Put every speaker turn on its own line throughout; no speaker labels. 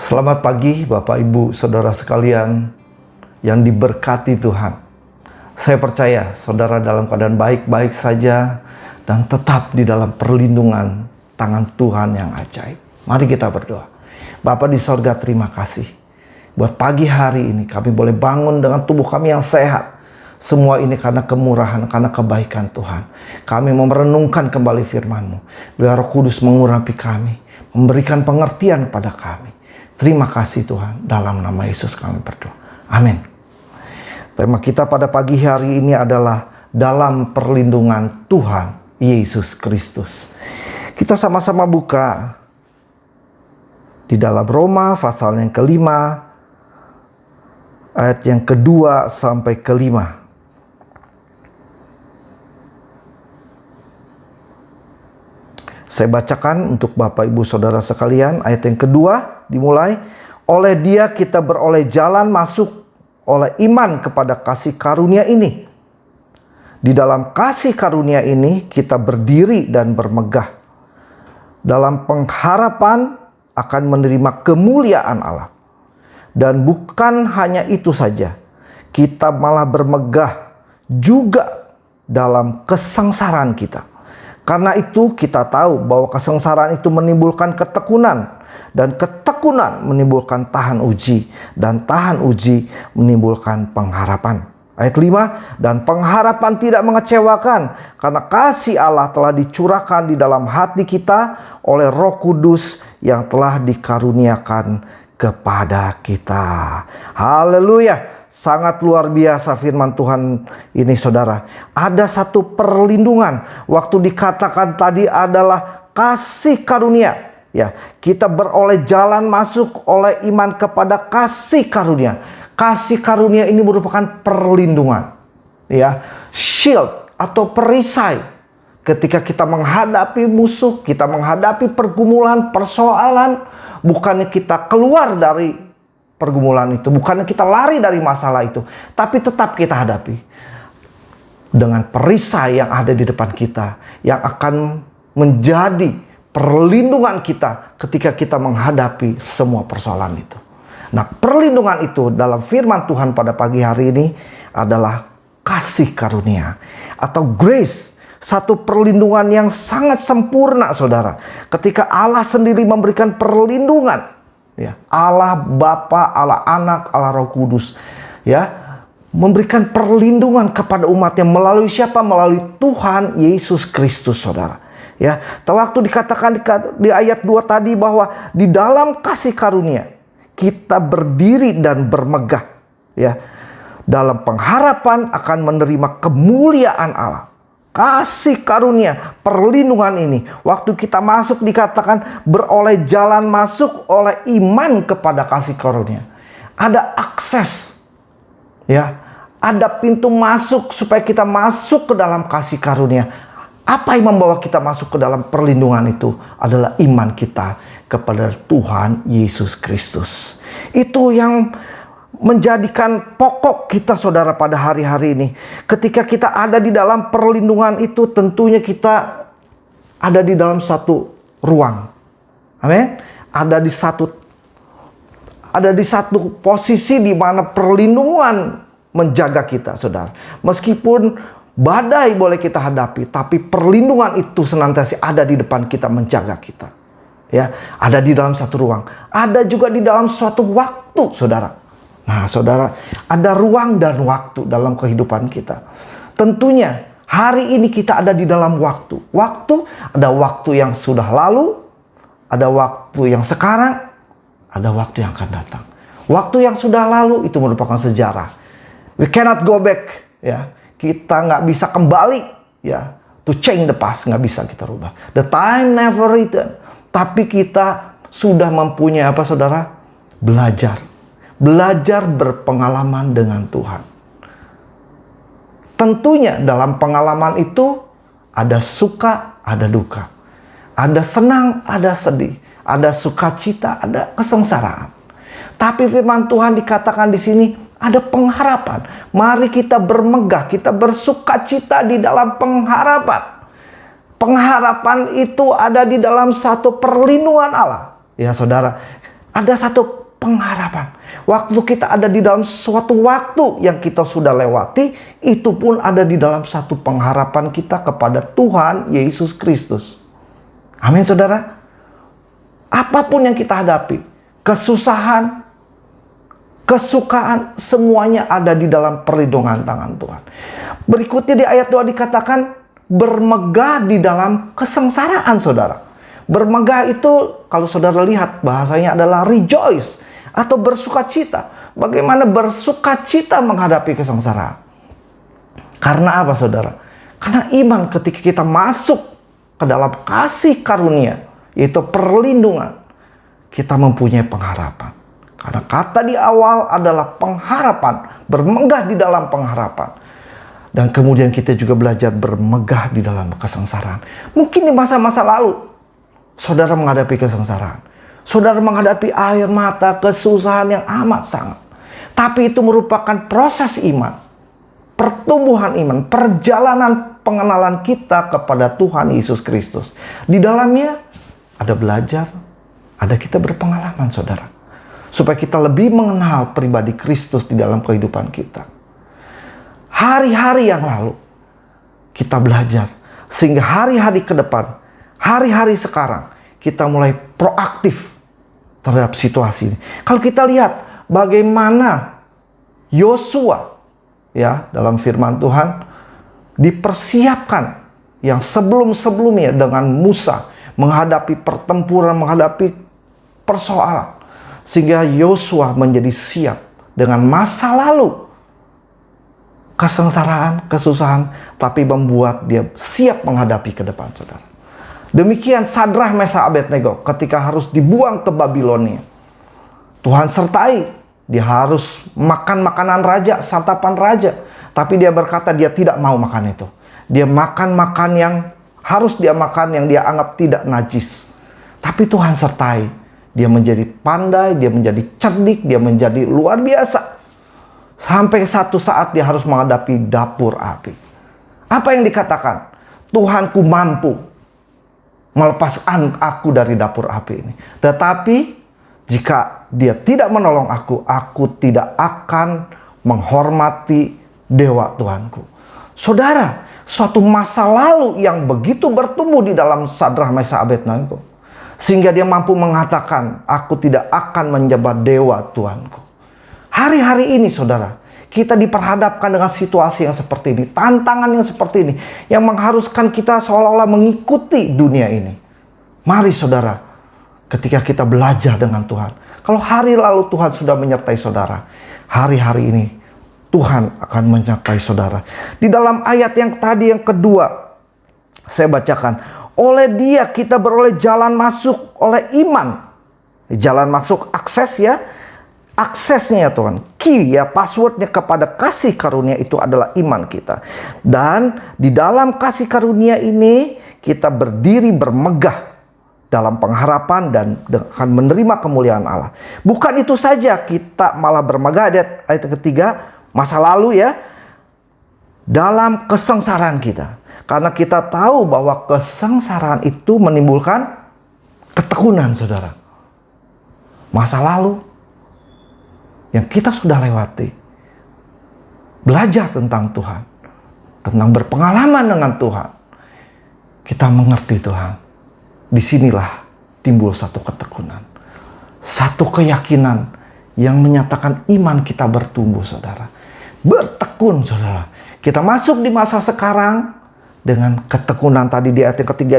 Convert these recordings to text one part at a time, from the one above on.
Selamat pagi Bapak Ibu Saudara sekalian yang diberkati Tuhan. Saya percaya saudara dalam keadaan baik-baik saja dan tetap di dalam perlindungan tangan Tuhan yang ajaib. Mari kita berdoa. Bapa di sorga, terima kasih buat pagi hari ini kami boleh bangun dengan tubuh kami yang sehat. Semua ini karena kemurahan, karena kebaikan Tuhan. Kami mau merenungkan kembali firman-Mu. Biar Roh Kudus mengurapi kami, memberikan pengertian kepada kami. Terima kasih Tuhan, dalam nama Yesus kami berdoa. Amin. Tema kita pada pagi hari ini adalah dalam perlindungan Tuhan Yesus Kristus. Kita sama-sama buka di dalam Roma pasal yang kelima, ayat yang kedua sampai kelima. Saya bacakan untuk Bapak Ibu Saudara sekalian. Ayat yang kedua dimulai. Oleh Dia kita beroleh jalan masuk oleh iman kepada kasih karunia ini. Di dalam kasih karunia ini kita berdiri dan bermegah dalam pengharapan akan menerima kemuliaan Allah. Dan bukan hanya itu saja, kita malah bermegah juga dalam kesengsaraan kita. Karena itu kita tahu bahwa kesengsaraan itu menimbulkan ketekunan. Dan ketekunan menimbulkan tahan uji. Dan tahan uji menimbulkan pengharapan. Ayat 5. Dan pengharapan tidak mengecewakan. Karena kasih Allah telah dicurahkan di dalam hati kita oleh Roh Kudus yang telah dikaruniakan kepada kita. Haleluya. Sangat luar biasa firman Tuhan ini saudara. Ada satu perlindungan. Waktu dikatakan tadi adalah kasih karunia. Ya, kita beroleh jalan masuk oleh iman kepada kasih karunia. Kasih karunia ini merupakan perlindungan. Ya, shield atau perisai. Ketika kita menghadapi musuh, kita menghadapi pergumulan, persoalan, bukannya kita keluar dari pergumulan itu, bukannya kita lari dari masalah itu, tapi tetap kita hadapi dengan perisai yang ada di depan kita, yang akan menjadi perlindungan kita ketika kita menghadapi semua persoalan itu. Nah, perlindungan itu dalam firman Tuhan pada pagi hari ini adalah kasih karunia atau grace. Satu perlindungan yang sangat sempurna saudara. Ketika Allah sendiri memberikan perlindungan, ya, Allah Bapa, Allah Anak, Allah Roh Kudus, ya, memberikan perlindungan kepada umatnya melalui siapa? Melalui Tuhan Yesus Kristus, saudara. Ya, waktu dikatakan di ayat 2 tadi bahwa di dalam kasih karunia kita berdiri dan bermegah, ya, dalam pengharapan akan menerima kemuliaan Allah. Kasih karunia, perlindungan ini. Waktu kita masuk dikatakan beroleh jalan masuk oleh iman kepada kasih karunia. Ada akses. Ya, ada pintu masuk supaya kita masuk ke dalam kasih karunia. Apa yang membawa kita masuk ke dalam perlindungan itu? Adalah iman kita kepada Tuhan Yesus Kristus. Itu yang menjadikan pokok kita saudara pada hari-hari ini. Ketika kita ada di dalam perlindungan itu, tentunya kita ada di dalam satu ruang. Amin. Ada di satu posisi di mana perlindungan menjaga kita saudara. Meskipun badai boleh kita hadapi, tapi perlindungan itu senantiasa ada di depan kita menjaga kita. Ya, ada di dalam satu ruang. Ada juga di dalam suatu waktu saudara. Nah saudara, ada ruang dan waktu dalam kehidupan kita. Tentunya hari ini kita ada di dalam waktu. Waktu, ada waktu yang sudah lalu, ada waktu yang sekarang, ada waktu yang akan datang. Waktu yang sudah lalu itu merupakan sejarah. We cannot go back. Ya, kita nggak bisa kembali. Ya, to change the past, nggak bisa kita rubah. The time never return. Tapi kita sudah mempunyai apa saudara? Belajar berpengalaman dengan Tuhan. Tentunya dalam pengalaman itu ada suka, ada duka. Ada senang, ada sedih. Ada sukacita, ada kesengsaraan. Tapi firman Tuhan dikatakan di sini ada pengharapan. Mari kita bermegah, kita bersukacita di dalam pengharapan. Pengharapan itu ada di dalam satu perlindungan Allah. Ya saudara, Ada satu pengharapan. Waktu kita ada di dalam suatu waktu yang kita sudah lewati, itu pun ada di dalam satu pengharapan kita kepada Tuhan Yesus Kristus. Amin, saudara. Apapun yang kita hadapi, kesusahan, kesukaan, semuanya ada di dalam perlindungan tangan Tuhan. Berikutnya di ayat 2 dikatakan, bermegah di dalam kesengsaraan, saudara. Bermegah itu, kalau saudara lihat, bahasanya adalah rejoice, atau bersukacita. Bagaimana bersukacita menghadapi kesengsaraan? Karena apa, saudara? Karena iman ketika kita masuk ke dalam kasih karunia, yaitu perlindungan, kita mempunyai pengharapan. Karena kata di awal adalah pengharapan, bermegah di dalam pengharapan. Dan kemudian kita juga belajar bermegah di dalam kesengsaraan. Mungkin di masa-masa lalu, saudara menghadapi kesengsaraan. Saudara menghadapi air mata, kesusahan yang amat sangat. Tapi itu merupakan proses iman, pertumbuhan iman, perjalanan pengenalan kita kepada Tuhan Yesus Kristus. Di dalamnya ada belajar, ada kita berpengalaman, saudara. Supaya kita lebih mengenal pribadi Kristus di dalam kehidupan kita. Hari-hari yang lalu kita belajar, sehingga hari-hari ke depan, hari-hari sekarang, kita mulai proaktif terhadap situasi ini. Kalau kita lihat bagaimana Yosua, ya, dalam firman Tuhan, dipersiapkan yang sebelum-sebelumnya dengan Musa menghadapi pertempuran, menghadapi persoalan. Sehingga Yosua menjadi siap dengan masa lalu, kesengsaraan, kesusahan, tapi membuat dia siap menghadapi ke depan, saudara. Demikian Sadrah, Mesakh, Abednego ketika harus dibuang ke Babilonia. Tuhan sertai, dia harus makan makanan raja, santapan raja. Tapi dia berkata dia tidak mau makan itu. Dia makan yang harus dia makan, yang dia anggap tidak najis. Tapi Tuhan sertai. Dia menjadi pandai, dia menjadi cerdik, dia menjadi luar biasa. Sampai satu saat dia harus menghadapi dapur api. Apa yang dikatakan? Tuhanku mampu melepaskan aku dari dapur api ini. Tetapi jika dia tidak menolong aku tidak akan menghormati dewa Tuhanku. Saudara, suatu masa lalu yang begitu bertumbuh di dalam Sadrah, Mesakh, Abednego. Sehingga dia mampu mengatakan, aku tidak akan menyembah dewa Tuhanku. Hari-hari ini, saudara, kita diperhadapkan dengan situasi yang seperti ini, tantangan yang seperti ini, yang mengharuskan kita seolah-olah mengikuti dunia ini. Mari, saudara, ketika kita belajar dengan Tuhan. Kalau hari lalu Tuhan sudah menyertai saudara, hari-hari ini Tuhan akan menyertai saudara. Di dalam ayat yang tadi yang kedua, saya bacakan. Oleh dia kita beroleh jalan masuk oleh iman. Jalan masuk, akses, ya. Aksesnya, ya Tuhan. Key, ya, passwordnya kepada kasih karunia itu adalah iman kita. Dan di dalam kasih karunia ini kita berdiri bermegah dalam pengharapan dan akan menerima kemuliaan Allah. Bukan itu saja, kita malah bermegah, ayat ketiga, masa lalu, ya, dalam kesengsaraan kita. Karena kita tahu bahwa kesengsaraan itu menimbulkan ketekunan, saudara. Masa lalu yang kita sudah lewati, belajar tentang Tuhan, tentang berpengalaman dengan Tuhan, kita mengerti Tuhan. Disinilah timbul satu ketekunan, satu keyakinan yang menyatakan iman kita bertumbuh, saudara. Bertekun, saudara. Kita masuk di masa sekarang dengan ketekunan tadi di ayat yang ketiga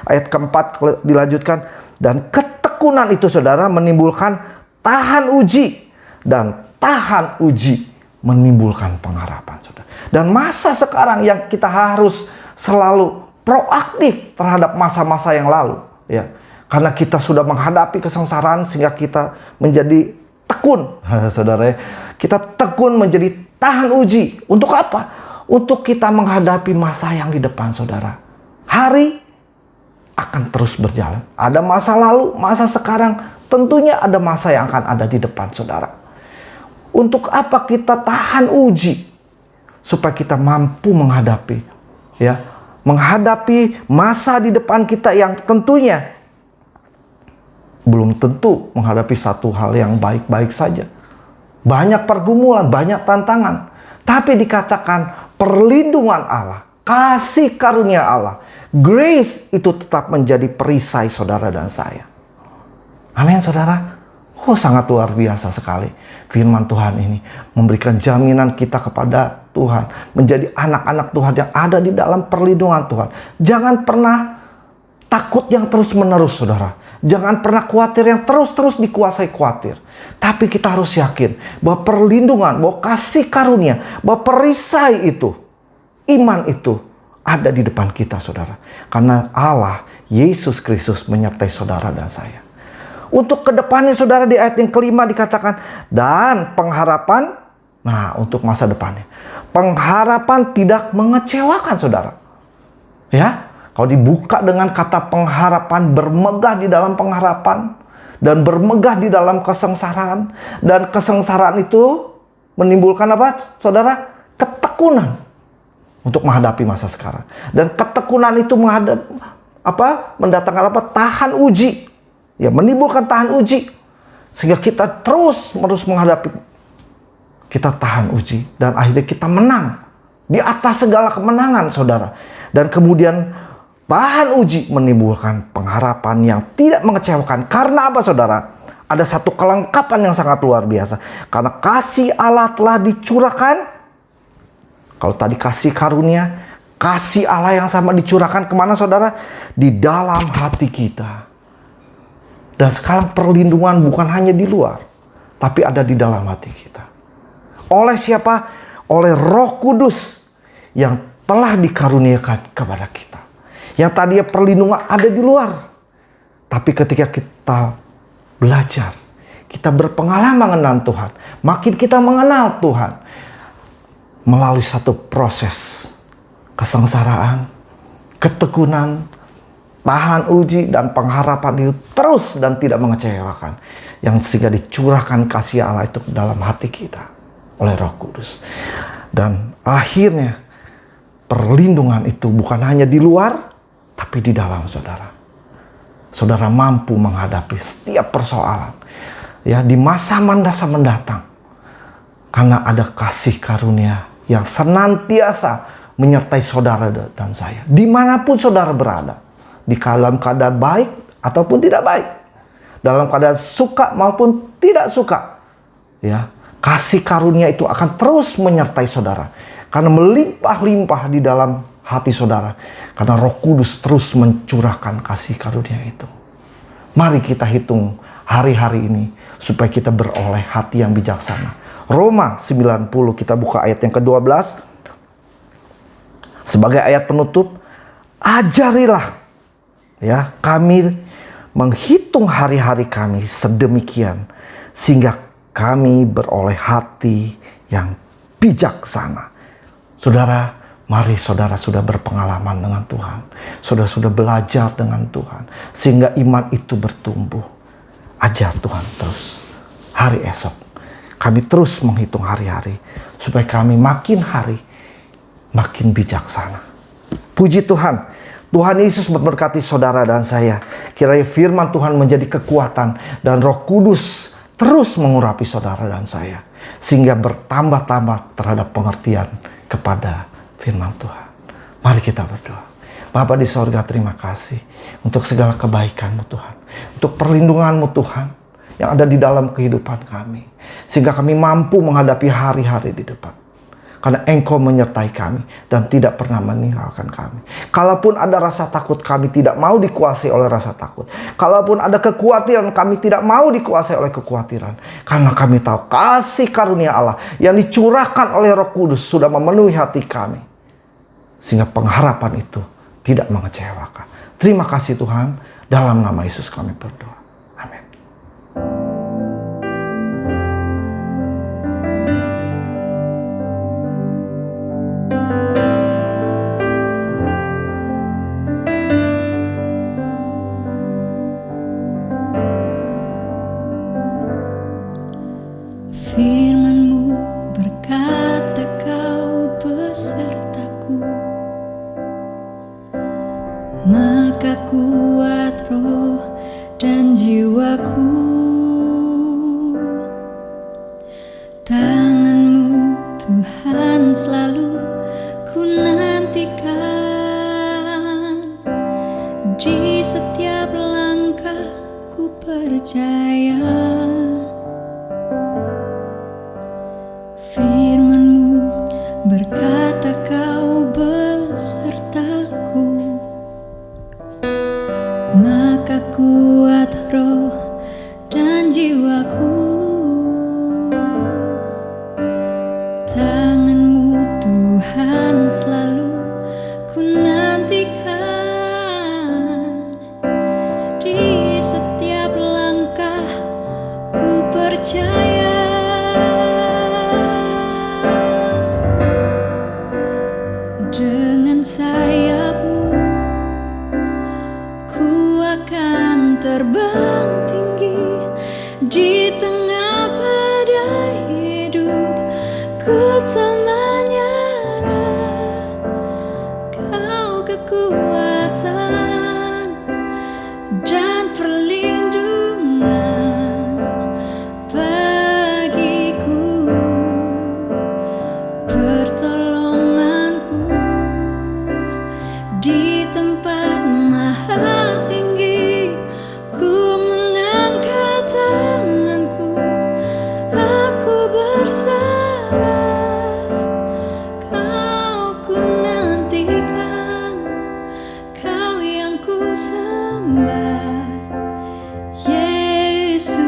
ayat keempat dilanjutkan. Dan ketekunan itu, saudara, menimbulkan tahan uji. Dan tahan uji menimbulkan pengharapan, saudara. Dan masa sekarang yang kita harus selalu proaktif terhadap masa-masa yang lalu, ya. Karena kita sudah menghadapi kesengsaraan sehingga kita menjadi tekun, saudara, ya. Kita tekun menjadi tahan uji. Untuk apa? Untuk kita menghadapi masa yang di depan, saudara. Hari akan terus berjalan. Ada masa lalu, masa sekarang. Tentunya ada masa yang akan ada di depan, saudara. Untuk apa kita tahan uji? Supaya kita mampu menghadapi, ya, menghadapi masa di depan kita yang tentunya belum tentu menghadapi satu hal yang baik-baik saja. Banyak pergumulan, banyak tantangan. Tapi dikatakan perlindungan Allah, kasih karunia Allah, grace itu tetap menjadi perisai saudara dan saya. Amin saudara. Sangat luar biasa sekali firman Tuhan ini. Memberikan jaminan kita kepada Tuhan. Menjadi anak-anak Tuhan yang ada di dalam perlindungan Tuhan. Jangan pernah takut yang terus-menerus saudara. Jangan pernah khawatir yang terus-terus dikuasai khawatir. Tapi kita harus yakin bahwa perlindungan, bahwa kasih karunia, bahwa perisai itu, iman itu ada di depan kita saudara. Karena Allah, Yesus Kristus menyertai saudara dan saya. Untuk kedepannya saudara, di ayat yang kelima dikatakan, dan pengharapan, nah untuk masa depannya. Pengharapan tidak mengecewakan saudara. Ya, kalau dibuka dengan kata pengharapan, bermegah di dalam pengharapan, dan bermegah di dalam kesengsaraan. Dan kesengsaraan itu menimbulkan apa saudara? Ketekunan untuk menghadapi masa sekarang. Dan ketekunan itu mendatangkan apa? Tahan uji. Ya, menimbulkan tahan uji. Sehingga kita terus-menerus menghadapi. Kita tahan uji. Dan akhirnya kita menang. Di atas segala kemenangan saudara. Dan kemudian tahan uji menimbulkan pengharapan yang tidak mengecewakan. Karena apa saudara? Ada satu kelengkapan yang sangat luar biasa. Karena kasih Allah telah dicurahkan. Kalau tadi kasih karunia, kasih Allah yang sama dicurahkan kemana saudara? Di dalam hati kita. Dan sekarang perlindungan bukan hanya di luar, tapi ada di dalam hati kita. Oleh siapa? Oleh Roh Kudus yang telah dikaruniakan kepada kita. Yang tadinya perlindungan ada di luar. Tapi ketika kita belajar, kita berpengalaman dengan Tuhan, makin kita mengenal Tuhan, melalui satu proses kesengsaraan, ketekunan, tahan uji dan pengharapan itu terus dan tidak mengecewakan. Yang sehingga dicurahkan kasih Allah itu dalam hati kita oleh Roh Kudus. Dan akhirnya perlindungan itu bukan hanya di luar, tapi di dalam saudara. Saudara mampu menghadapi setiap persoalan. Ya, di masa mendatang. Karena ada kasih karunia yang senantiasa menyertai saudara dan saya. Dimanapun saudara berada. Di dalam keadaan baik ataupun tidak baik. Dalam keadaan suka maupun tidak suka. Ya, kasih karunia itu akan terus menyertai saudara. Karena melimpah-limpah di dalam hati saudara. Karena Roh Kudus terus mencurahkan kasih karunia itu. Mari kita hitung hari-hari ini supaya kita beroleh hati yang bijaksana. Roma 90, kita buka ayat yang ke-12. Sebagai ayat penutup, ajarilah ya kami menghitung hari-hari kami sedemikian sehingga kami beroleh hati yang bijaksana. Saudara, mari saudara sudah berpengalaman dengan Tuhan. Saudara sudah belajar dengan Tuhan. Sehingga iman itu bertumbuh. Ajar Tuhan terus. Hari esok. Kami terus menghitung hari-hari. Supaya kami makin hari makin bijaksana. Puji Tuhan. Tuhan Yesus memberkati saudara dan saya. Kiranya firman Tuhan menjadi kekuatan. Dan Roh Kudus terus mengurapi saudara dan saya. Sehingga bertambah-tambah terhadap pengertian kepada firman Tuhan. Mari kita berdoa. Bapa di sorga, terima kasih untuk segala kebaikan-Mu Tuhan. Untuk perlindungan-Mu Tuhan yang ada di dalam kehidupan kami. Sehingga kami mampu menghadapi hari-hari di depan. Karena Engkau menyertai kami dan tidak pernah meninggalkan kami. Kalaupun ada rasa takut, kami tidak mau dikuasai oleh rasa takut. Kalaupun ada kekhawatiran, kami tidak mau dikuasai oleh kekhawatiran. Karena kami tahu kasih karunia Allah yang dicurahkan oleh Roh Kudus sudah memenuhi hati kami. Sehingga pengharapan itu tidak mengecewakan. Terima kasih Tuhan. Dalam nama Yesus kami berdoa. Amin.
Firman-Mu berkata Kau besertaku, maka kuat roh dan jiwaku. Tangan-Mu Tuhan selalu ku nantikan, di setiap langkah ku percaya. Firman-Mu berkata Kau besertaku, maka kuat roh dan jiwaku. Tangan-Mu Tuhan selalu ku nantikan, di setiap langkah ku percaya. Dengan sayap-Mu ku akan terbang tinggi, di tengah badai hidup ku tak menyerah. Kau kekuatan dan perlindungan bagiku, pertolonganku di tempat maha tinggi. Ku mengangkat tanganku, aku berserah. Kau ku nantikan, Kau yang ku sembah, Yesusku,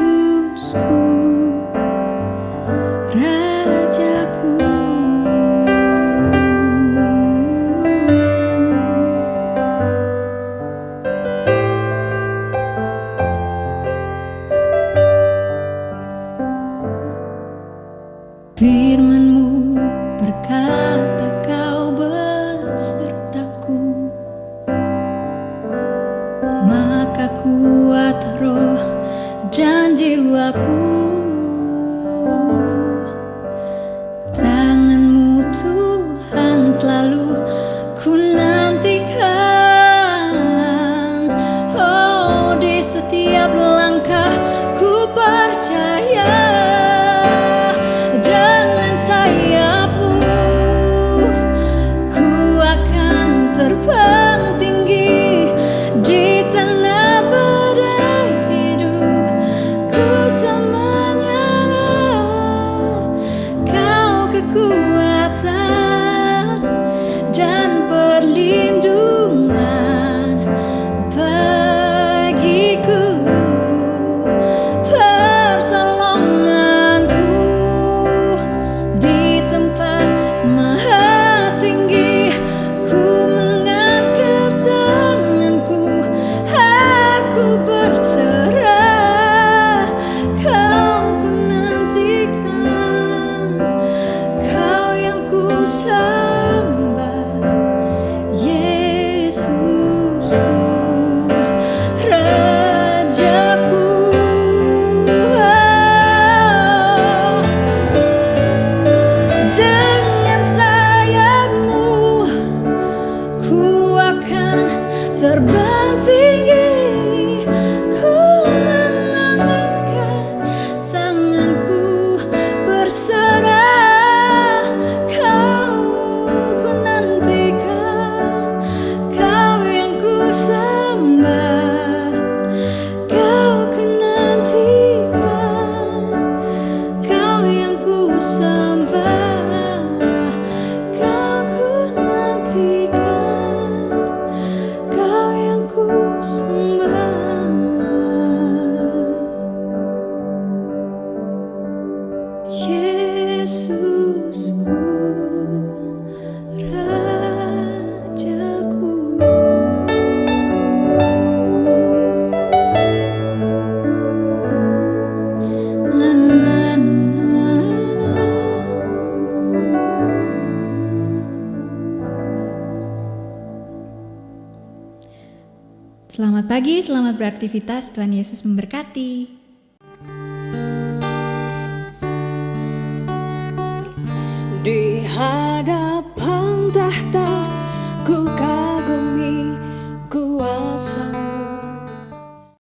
Rajaku. Firman-Mu berkata Kau besertaku, maka kuat roh dan jiwaku. Tangan-Mu Tuhan selalu ku nantikan, oh di setiap langkah ku percaya. Dengan sayap-Mu ku akan terbang tinggi, di tengah badai hidup ku tak menyerah. Kau kekuatan dan perlindungan bagiku, pertolonganku di tempat maha tinggi. Ku mengangkat tanganku, aku berserah. Kau ku nantikan, Kau yang ku sembah, Yesusku, Rajaku. Dengan sayap-Mu ku akan terbang tinggi. Ku mengangkat tanganku, berserah. Kau ku nantikan, Kau yang ku sembah. Kau ku nantikan, Kau yang ku sembah. Kau ku nantikan, Kau yang ku sembah, Yesusku, Rajaku. Na, na, na, na. Selamat pagi, selamat beraktivitas. Tuhan Yesus memberkati.